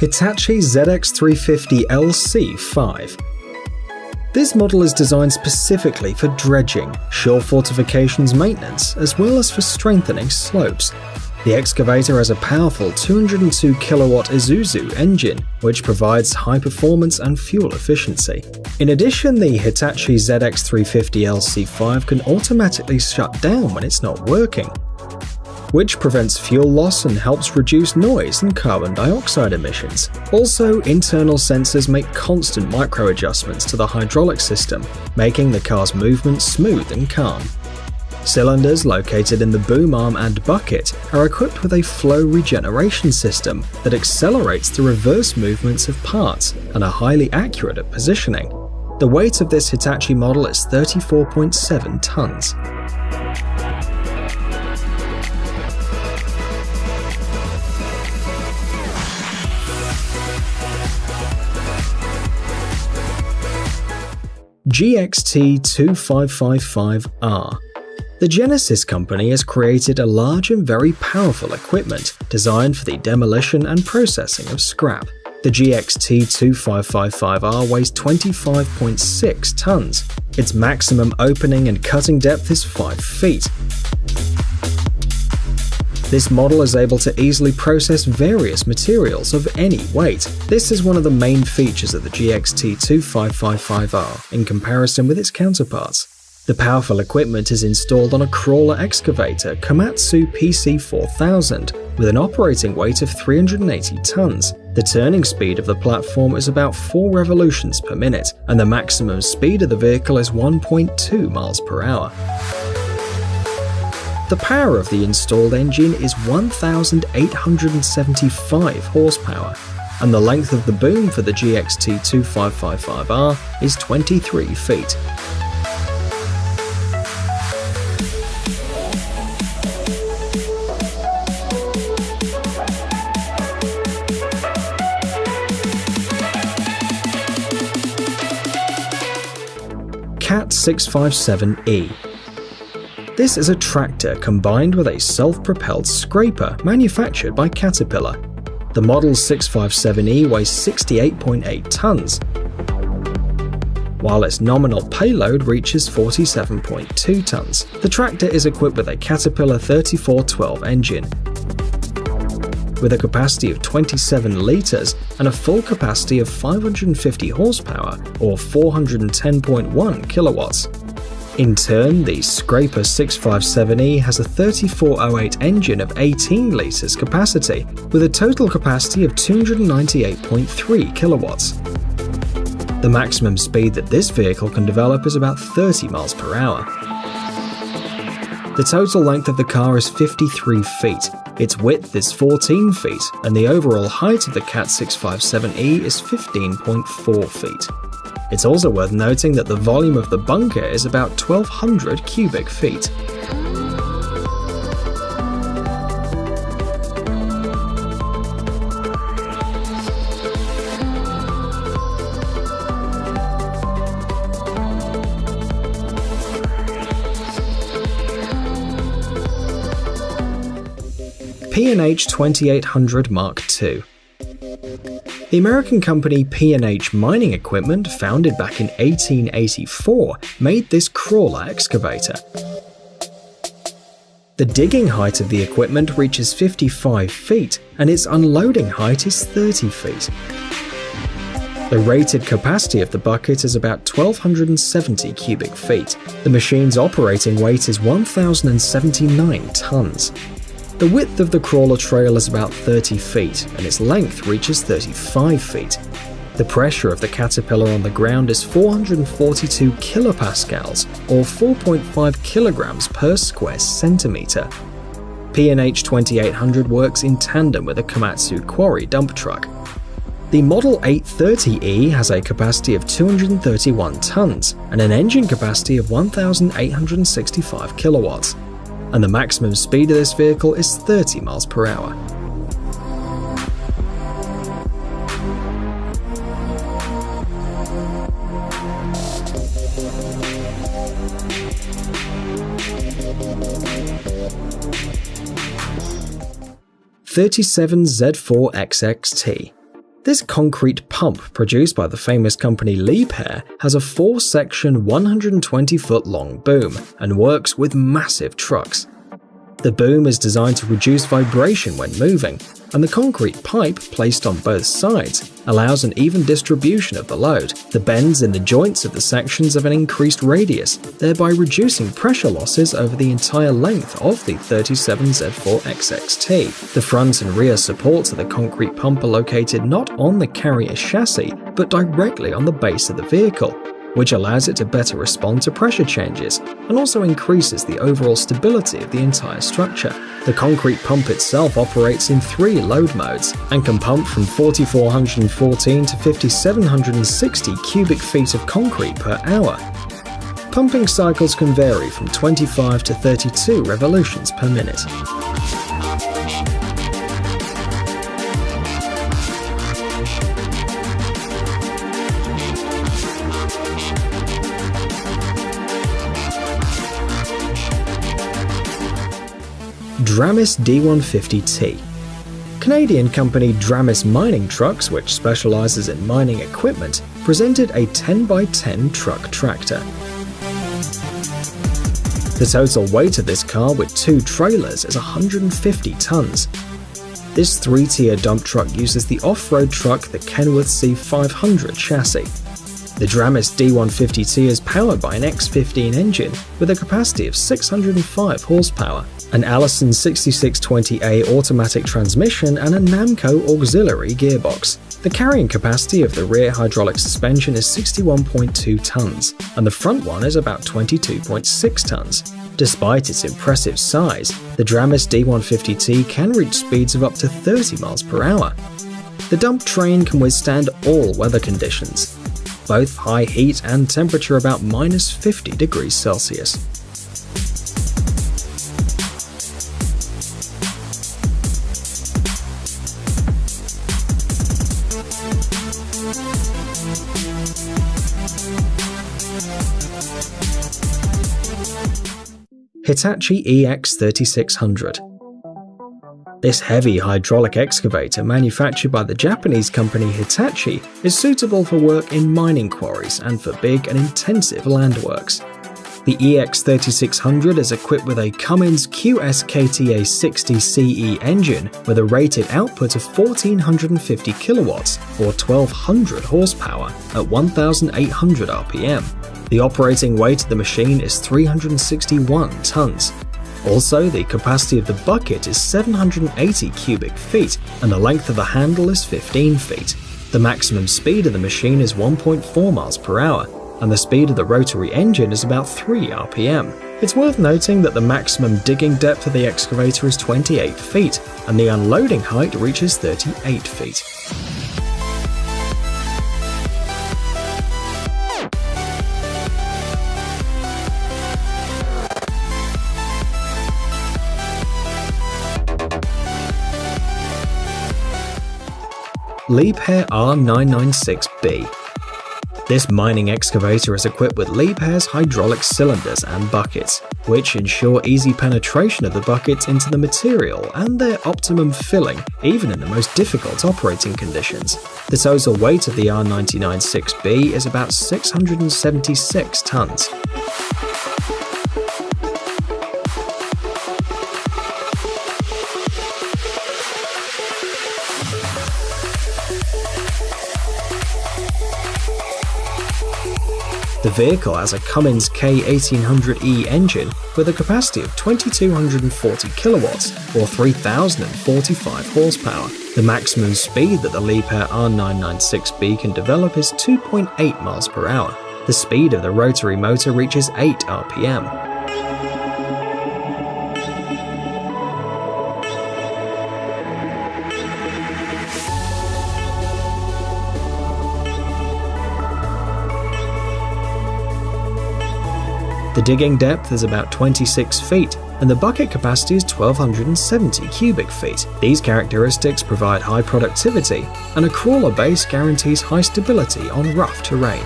Hitachi ZX350LC5. This model is designed specifically for dredging, shore fortifications maintenance, as well as for strengthening slopes. The excavator has a powerful 202 kW Isuzu engine, which provides high performance and fuel efficiency. In addition, the Hitachi ZX350LC5 can automatically shut down when it's not working, which prevents fuel loss and helps reduce noise and carbon dioxide emissions. Also, internal sensors make constant micro-adjustments to the hydraulic system, making the car's movement smooth and calm. Cylinders located in the boom arm and bucket are equipped with a flow regeneration system that accelerates the reverse movements of parts and are highly accurate at positioning. The weight of this Hitachi model is 34.7 tons. GXT2555R. The Genesis company has created a large and very powerful equipment designed for the demolition and processing of scrap. The GXT2555R weighs 25.6 tons. Its maximum opening and cutting depth is 5 feet. This model is able to easily process various materials of any weight. This is one of the main features of the GXT2555R in comparison with its counterparts. The powerful equipment is installed on a crawler excavator Komatsu PC4000 with an operating weight of 380 tons. The turning speed of the platform is about 4 revolutions per minute, and the maximum speed of the vehicle is 1.2 miles per hour. The power of the installed engine is 1,875 horsepower, and the length of the boom for the GXT2555R is 23 feet. Cat 657E. This is a tractor combined with a self-propelled scraper manufactured by Caterpillar. The model 657E weighs 68.8 tons, while its nominal payload reaches 47.2 tons. The tractor is equipped with a Caterpillar 3412 engine, with a capacity of 27 litres and a full capacity of 550 horsepower or 410.1 kilowatts. In turn, the Scraper 657E has a 3408 engine of 18 litres capacity, with a total capacity of 298.3 kilowatts. The maximum speed that this vehicle can develop is about 30 miles per hour. The total length of the car is 53 feet, its width is 14 feet, and the overall height of the Cat 657E is 15.4 feet. It's also worth noting that the volume of the bunker is about 1,200 cubic feet. P&H 2800 Mark II. The American company P&H Mining Equipment, founded back in 1884, made this crawler excavator. The digging height of the equipment reaches 55 feet, and its unloading height is 30 feet. The rated capacity of the bucket is about 1,270 cubic feet. The machine's operating weight is 1,079 tons. The width of the crawler trail is about 30 feet, and its length reaches 35 feet. The pressure of the Caterpillar on the ground is 442 kilopascals, or 4.5 kilograms per square centimeter. P&H 2800 works in tandem with a Komatsu quarry dump truck. The Model 830E has a capacity of 231 tons and an engine capacity of 1,865 kilowatts. And the maximum speed of this vehicle is 30 miles per hour. Z4XXT. This concrete pump, produced by the famous company Liebherr, has a 4-section 120-foot-long boom and works with massive trucks. The boom is designed to reduce vibration when moving, and the concrete pipe placed on both sides allows an even distribution of the load. The bends in the joints of the sections have an increased radius, thereby reducing pressure losses over the entire length of the 37Z4XXT. The front and rear supports of the concrete pump are located not on the carrier chassis, but directly on the base of the vehicle, which allows it to better respond to pressure changes and also increases the overall stability of the entire structure. The concrete pump itself operates in 3 load modes and can pump from 4,414 to 5,760 cubic feet of concrete per hour. Pumping cycles can vary from 25 to 32 revolutions per minute. Dramis D150T. Canadian company Dramis Mining Trucks, which specializes in mining equipment, presented a 10x10 truck tractor. The total weight of this car with 2 trailers is 150 tons. This 3-tier dump truck uses the off-road truck the Kenworth C500 chassis. The Dramis D150T is powered by an X15 engine with a capacity of 605 horsepower, an Allison 6620A automatic transmission and a Namco auxiliary gearbox. The carrying capacity of the rear hydraulic suspension is 61.2 tons, and the front one is about 22.6 tons. Despite its impressive size, the Dramis D150T can reach speeds of up to 30 miles per hour. The dump train can withstand all weather conditions, both high heat and temperature about minus 50 degrees Celsius. Hitachi EX3600. This heavy hydraulic excavator, manufactured by the Japanese company Hitachi, is suitable for work in mining quarries and for big and intensive land works. The EX3600 is equipped with a Cummins QSKTA60CE engine with a rated output of 1450 kilowatts or 1200 horsepower at 1800 RPM. The operating weight of the machine is 361 tons. Also, the capacity of the bucket is 780 cubic feet and the length of the handle is 15 feet. The maximum speed of the machine is 1.4 miles per hour, and the speed of the rotary engine is about 3 RPM. It's worth noting that the maximum digging depth of the excavator is 28 feet, and the unloading height reaches 38 feet. Liebherr R996B. This mining excavator is equipped with Liebherr's hydraulic cylinders and buckets, which ensure easy penetration of the buckets into the material and their optimum filling, even in the most difficult operating conditions. The total weight of the R996B is about 676 tons. The vehicle has a Cummins K1800E engine with a capacity of 2240 kilowatts or 3045 horsepower. The maximum speed that the Liebherr R996B can develop is 2.8 miles per hour. The speed of the rotary motor reaches 8 RPM. The digging depth is about 26 feet, and the bucket capacity is 1270 cubic feet. These characteristics provide high productivity, and a crawler base guarantees high stability on rough terrain.